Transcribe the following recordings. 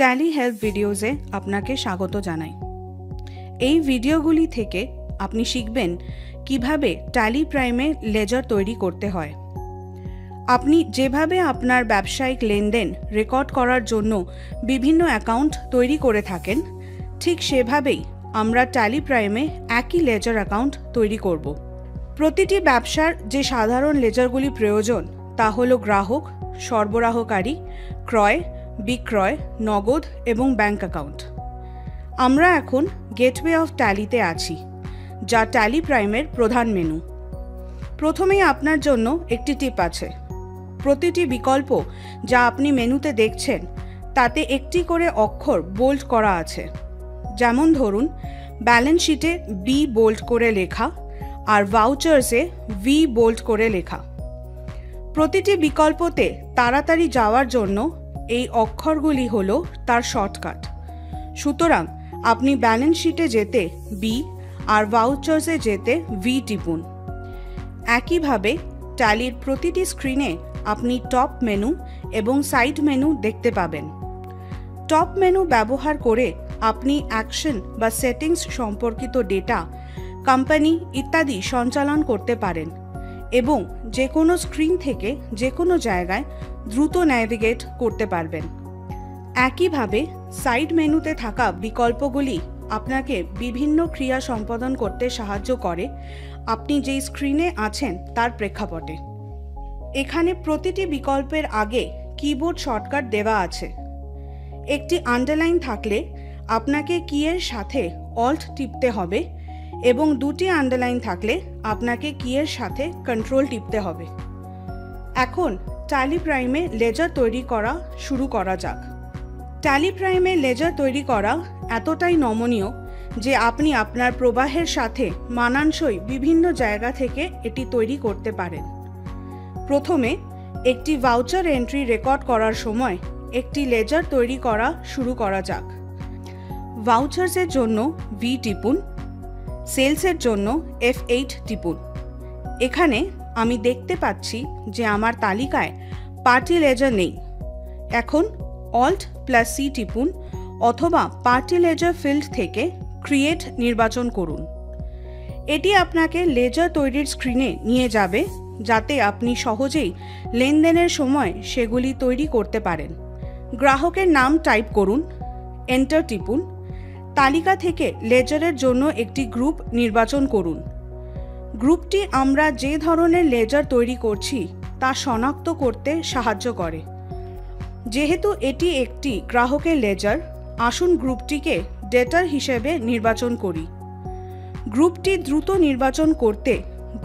Tally help ভিডিওসে আপনাকে স্বাগত জানাই। এই ভিডিওগুলি থেকে আপনি শিখবেন কিভাবে ট্যালি প্রাইমে লেজার তৈরি করতে হয়। আপনি যেভাবে আপনার ব্যবসায়িক লেনদেন রেকর্ড করার জন্য বিভিন্ন অ্যাকাউন্ট তৈরি করে থাকেন, ঠিক সেভাবেই আমরা ট্যালি প্রাইমে একই লেজার অ্যাকাউন্ট তৈরি করব। প্রতিটি ব্যবসার যে সাধারণ লেজারগুলি প্রয়োজন তা হল গ্রাহক, সরবরাহকারী, ক্রয়, বিক্রয়, নগদ এবং ব্যাংক অ্যাকাউন্ট। আমরা এখন গেটওয়ে অফ ট্যালিতে আছি, যা ট্যালি প্রাইমের প্রধান মেনু। প্রথমেই আপনার জন্য একটি টিপ আছে। প্রতিটি বিকল্প যা আপনি মেনুতে দেখছেন তাতে একটি করে অক্ষর বোল্ড করা আছে। যেমন ধরুন, ব্যালেন্স শিটে বি বোল্ড করে লেখা আর ভাউচার্সে ভি বোল্ড করে লেখা। প্রতিটি বিকল্পতে তাড়াতাড়ি যাওয়ার জন্য এই অক্ষরগুলি হল তার শর্টকাট। সুতরাং আপনি ব্যালেন্স শিটে যেতে বি আর ভাউচার্সে যেতে ভি টিপুন। একইভাবে ট্যালির প্রতিটি স্ক্রিনে আপনি টপ মেনু এবং সাইড মেনু দেখতে পাবেন। টপ মেনু ব্যবহার করে আপনি অ্যাকশন বা সেটিংস সম্পর্কিত ডেটা, কোম্পানি ইত্যাদি সঞ্চালন করতে পারেন এবং যে কোনো স্ক্রিন থেকে যে কোনো জায়গায় দ্রুত ন্যাভিগেট করতে পারবেন। একইভাবে সাইড মেনুতে থাকা বিকল্পগুলি আপনাকে বিভিন্ন ক্রিয়া সম্পাদন করতে সাহায্য করে আপনি যেই স্ক্রিনে আছেন তার প্রেক্ষাপটে। এখানে প্রতিটি বিকল্পের আগে কিবোর্ড শর্টকাট দেওয়া আছে। একটি আন্ডারলাইন থাকলে আপনাকে কিয়ের সাথে অল্ট টিপতে হবে এবং দুটি আন্ডারলাইন থাকলে আপনাকে কিয়ের সাথে কন্ট্রোল টিপতে হবে। এখন ট্যালি প্রাইমে লেজার তৈরি করা শুরু করা যাক। ট্যালি প্রাইমে লেজার তৈরি করা এতটাই নমনীয় যে আপনি আপনার প্রবাহের সাথে মানানসই বিভিন্ন জায়গা থেকে এটি তৈরি করতে পারেন। প্রথমে একটি ভাউচার এন্ট্রি রেকর্ড করার সময় একটি লেজার তৈরি করা শুরু করা যাক। ভাউচার্সের জন্য ভি টিপুন, সেলসের জন্য F8 টিপুন। এখানে আমি দেখতে পাচ্ছি যে আমার তালিকায় পার্টি লেজার নেই। এখন Alt+C টিপুন অথবা পার্টি লেজার ফিল্ড থেকে ক্রিয়েট নির্বাচন করুন। এটি আপনাকে লেজার তৈরির স্ক্রিনে নিয়ে যাবে যাতে আপনি সহজেই লেনদেনের সময় সেগুলি তৈরি করতে পারেন। গ্রাহকের নাম টাইপ করুন, এন্টার টিপুন। তালিকা থেকে লেজারের জন্য একটি গ্রুপ নির্বাচন করুন। গ্রুপটি আমরা যে ধরনের লেজার তৈরি করছি তা শনাক্ত করতে সাহায্য করে। যেহেতু এটি একটি গ্রাহকের লেজার, আসুন গ্রুপটিকে ডেটার হিসেবে নির্বাচন করি। গ্রুপটি দ্রুত নির্বাচন করতে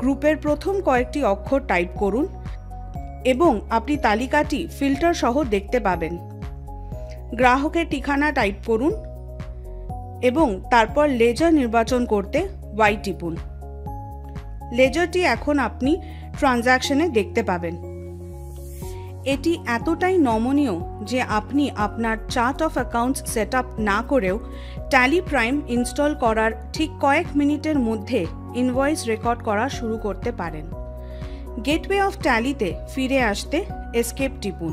গ্রুপের প্রথম কয়েকটি অক্ষর টাইপ করুন এবং আপনি তালিকাটি ফিল্টার সহ দেখতে পাবেন। গ্রাহকের ঠিকানা টাইপ করুন এবং তারপর লেজার নির্বাচন করতে Y টিপুন। লেজারটি এখন আপনি ট্রানজ্যাকশনে দেখতে পাবেন। এটি এতটাই নমনীয় যে আপনি আপনার chart of accounts set up না করেও ট্যালি প্রাইম ইনস্টল করার ঠিক কয়েক মিনিটের মধ্যে ইনভয়েস রেকর্ড করা শুরু করতে পারেন। গেটওয়ে অফ ট্যালিতে ফিরে আসতে এসকেপ টিপুন।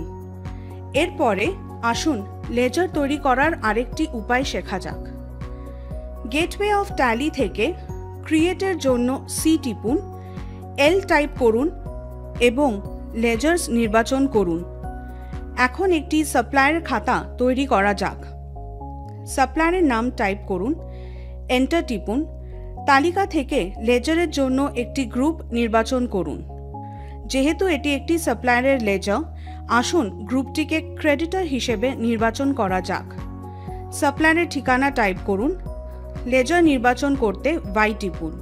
এরপরে আসুন লেজার তৈরি করার আরেকটি উপায় শেখা যাক। গেটওয়ে অফ ট্যালি থেকে ক্রিয়েটের জন্য সি টিপুন, এল টাইপ করুন এবং লেজার্স নির্বাচন করুন। এখন একটি সাপ্লায়ার খাতা তৈরি করা যাক। সাপ্লায়ারের নাম টাইপ করুন, এন্টার টিপুন। তালিকা থেকে লেজারের জন্য একটি গ্রুপ নির্বাচন করুন। যেহেতু এটি একটি সাপ্লায়ারের লেজার, আসুন গ্রুপটিকে ক্রেডিটর হিসেবে নির্বাচন করা যাক। সাপ্লায়ারের ঠিকানা টাইপ করুন। লেজার নির্বাচন করতে Y টিপুন।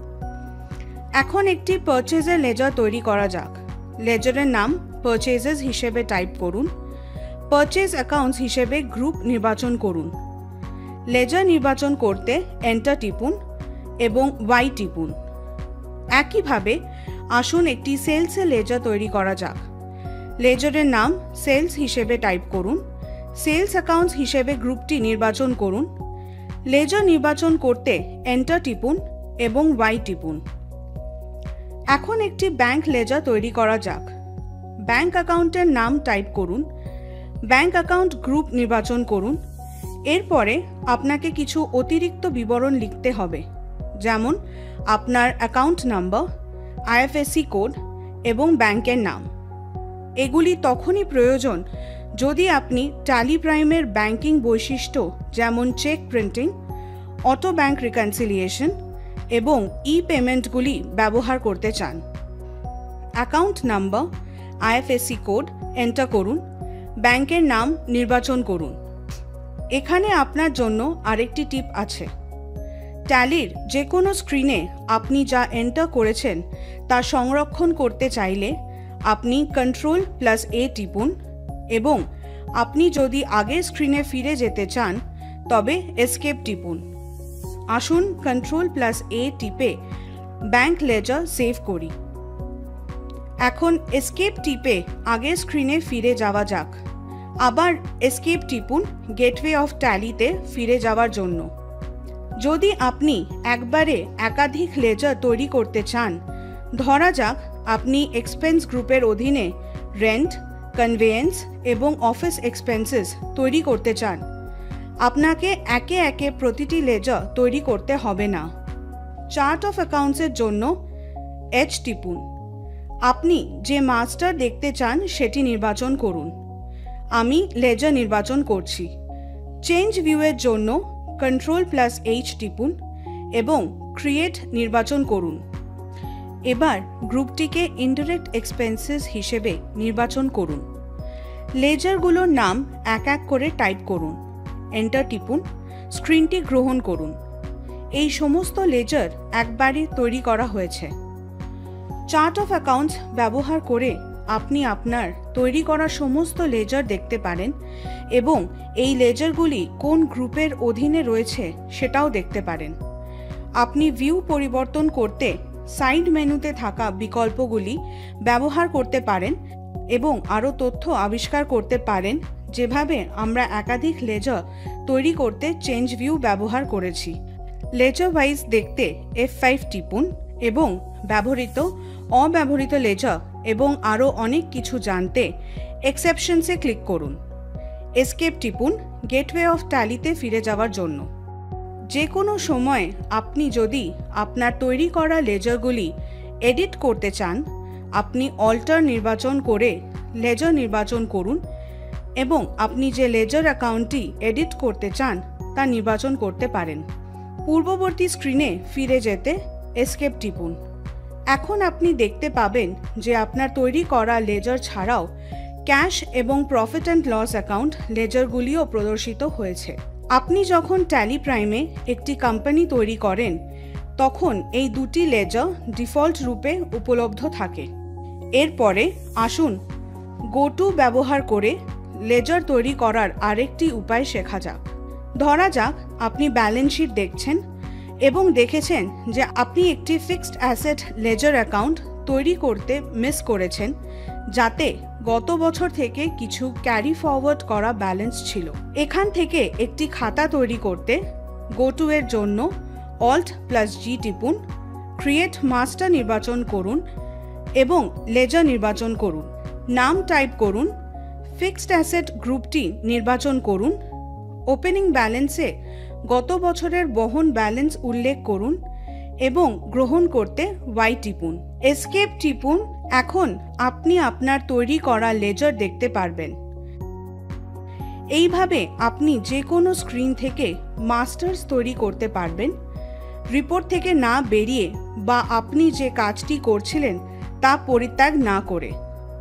এখন একটি পারচেজের লেজার তৈরি করা যাক। লেজারের নাম পারচেজেস হিসেবে টাইপ করুন। পারচেজ অ্যাকাউন্টস হিসেবে গ্রুপ নির্বাচন করুন। লেজার নির্বাচন করতে এন্টার টিপুন এবং Y টিপুন। একইভাবে আসুন একটি সেলসের লেজার তৈরি করা যাক। লেজারের নাম সেলস হিসেবে টাইপ করুন। সেলস অ্যাকাউন্টস হিসেবে গ্রুপটি নির্বাচন করুন। লেজার নির্বাচন করতে এন্টার টিপুন এবং Y টিপুন। এখন একটি ব্যাংক লেজার তৈরি করা যাক। ব্যাংক অ্যাকাউন্টের নাম টাইপ করুন। ব্যাংক অ্যাকাউন্ট গ্রুপ নির্বাচন করুন। এরপরে আপনাকে কিছু অতিরিক্ত বিবরণ লিখতে হবে, যেমন আপনার অ্যাকাউন্ট নাম্বার, আইএফএসসি কোড এবং ব্যাংকের নাম। এগুলি তখনই প্রয়োজন যদি আপনি ট্যালি প্রাইমের ব্যাংকিং বৈশিষ্ট্য যেমন cheque printing, auto bank reconciliation এবং ই পেমেন্টগুলি ব্যবহার করতে চান। Account number, IFSC code enter করুন, ব্যাংকের নাম নির্বাচন করুন। এখানে আপনার জন্য আরেকটি টিপ আছে। ট্যালির যে কোনো স্ক্রিনে আপনি যা এন্টার করেছেন তা সংরক্ষণ করতে চাইলে আপনি Ctrl+A টিপুন এবং আপনি যদি আগের স্ক্রিনে ফিরে যেতে চান তবে এস্কেপ টিপুন। আসুন Ctrl+A টিপে ব্যাংক লেজার সেভ করি। এখন এস্কেপ টিপে আগের স্ক্রিনে ফিরে যাওয়া যাক। আবার এস্কেপ টিপুন গেটওয়ে অফ ট্যালিতে ফিরে যাওয়ার জন্য। যদি আপনি একবারে একাধিক লেজার তৈরি করতে চান, ধরা যাক আপনি এক্সপেন্স গ্রুপের অধীনে রেন্ট, কনভেয়েন্স এবং অফিস এক্সপেন্সেস তৈরি করতে চান, আপনাকে একে একে প্রতিটি লেজার তৈরি করতে হবে না। চার্ট অফ অ্যাকাউন্টসের জন্য H টিপুন। আপনি যে মাস্টার দেখতে চান সেটি নির্বাচন করুন। আমি লেজার নির্বাচন করছি। চেঞ্জ ভিউয়ের জন্য Ctrl+H টিপুন এবং ক্রিয়েট নির্বাচন করুন। এবার গ্রুপটিকে ইনডিরেক্ট এক্সপেন্সেস হিসেবে নির্বাচন করুন। লেজারগুলোর নাম এক এক করে টাইপ করুন, এন্টার টিপুন, স্ক্রিনটি গ্রহণ করুন। এই সমস্ত লেজার একবারে তৈরি করা হয়েছে। চার্ট অফ অ্যাকাউন্টস ব্যবহার করে আপনি আপনার তৈরি করা সমস্ত লেজার দেখতে পারেন এবং এই লেজারগুলি কোন গ্রুপের অধীনে রয়েছে সেটাও দেখতে পারেন। আপনি ভিউ পরিবর্তন করতে সাইড মেনুতে থাকা বিকল্পগুলি ব্যবহার করতে পারেন এবং আরও তথ্য আবিষ্কার করতে পারেন, যেভাবে আমরা একাধিক লেজার তৈরি করতে চেঞ্জ ভিউ ব্যবহার করেছি। লেজার ওয়াইজ দেখতে F5 টিপুন এবং অব্যবহৃত লেজার এবং আরও অনেক কিছু জানতে এক্সেপশনসে ক্লিক করুন। এস্কেপ টিপুন গেটওয়ে অফ ট্যালিতে ফিরে যাওয়ার জন্য। যে কোনো সময় আপনি যদি আপনার তৈরি করা লেজারগুলি এডিট করতে চান, আপনি অল্টার নির্বাচন করে লেজার নির্বাচন করুন এবং আপনি যে লেজার অ্যাকাউন্টটি এডিট করতে চান তা নির্বাচন করতে পারেন। পূর্ববর্তী স্ক্রিনে ফিরে যেতে এস্কেপ টিপুন। এখন আপনি দেখতে পাবেন যে আপনার তৈরি করা লেজার ছাড়াও ক্যাশ এবং প্রফিট অ্যান্ড লস অ্যাকাউন্ট লেজারগুলিও প্রদর্শিত হয়েছে। আপনি যখন ট্যালি প্রাইমে একটি কোম্পানি তৈরি করেন তখন এই দুটি লেজার ডিফল্ট রূপে উপলব্ধ থাকে। এরপরে আসুন গোটু ব্যবহার করে লেজার তৈরি করার আরেকটি উপায় শেখা যাক। ধরা যাক আপনি ব্যালেন্স শিট দেখছেন এবং দেখেছেন যে আপনি একটি ফিক্সড অ্যাসেট লেজার অ্যাকাউন্ট তৈরি করতে মিস করেছেন, যাতে গত বছর থেকে কিছু ক্যারি ফরওয়ার্ড করা ব্যালেন্স ছিল। এখান থেকে একটি খাতা তৈরি করতে গোটু এর জন্য Alt+G টিপুন, ক্রিয়েট মাস্টার নির্বাচন করুন এবং লেজার নির্বাচন করুন। নাম টাইপ করুন, ফিক্সড অ্যাসেট গ্রুপটি নির্বাচন করুন, ওপেনিং ব্যালেন্সে গত বছরের বহন ব্যালেন্স উল্লেখ করুন এবং গ্রহণ করতে Y টিপুন। এস্কেপ টিপুন। এখন আপনি আপনার তৈরি করা লেজার দেখতে পারবেন। এইভাবে আপনি যে কোনো স্ক্রিন থেকে মাস্টার্স তৈরি করতে পারবেন, রিপোর্ট থেকে না বেরিয়ে বা আপনি যে কাজটি করছিলেন তা পরিত্যাগ না করে।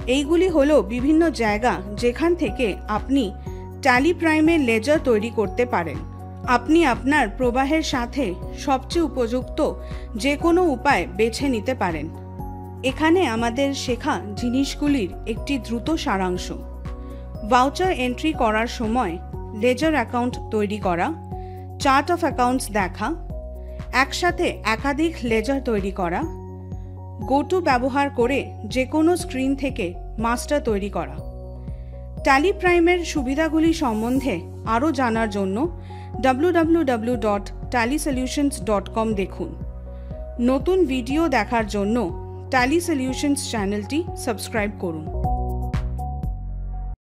এইগুলি হলো বিভিন্ন জায়গা যেখান থেকে আপনি ট্যালি প্রাইমের লেজার তৈরি করতে পারেন। আপনি আপনার প্রবাহের সাথে সবচেয়ে উপযুক্ত যে কোনো উপায় বেছে নিতে পারেন। এখানে আমাদের শেখা জিনিসগুলির একটি দ্রুত সারাংশ: ভাউচার এন্ট্রি করার সময় লেজার অ্যাকাউন্ট তৈরি করা, চার্ট অফ অ্যাকাউন্টস দেখা, একসাথে একাধিক লেজার তৈরি করা, গোটু ব্যবহার করে যে কোনো স্ক্রিন থেকে মাস্টার তৈরি করা। ট্যালি প্রাইমের সুবিধাগুলি সম্বন্ধে আরও জানার জন্য www.tallysolutions.com দেখুন। নতুন ভিডিও দেখার জন্য ট্যালি সলিউশনস চ্যানেলটি সাবস্ক্রাইব করুন।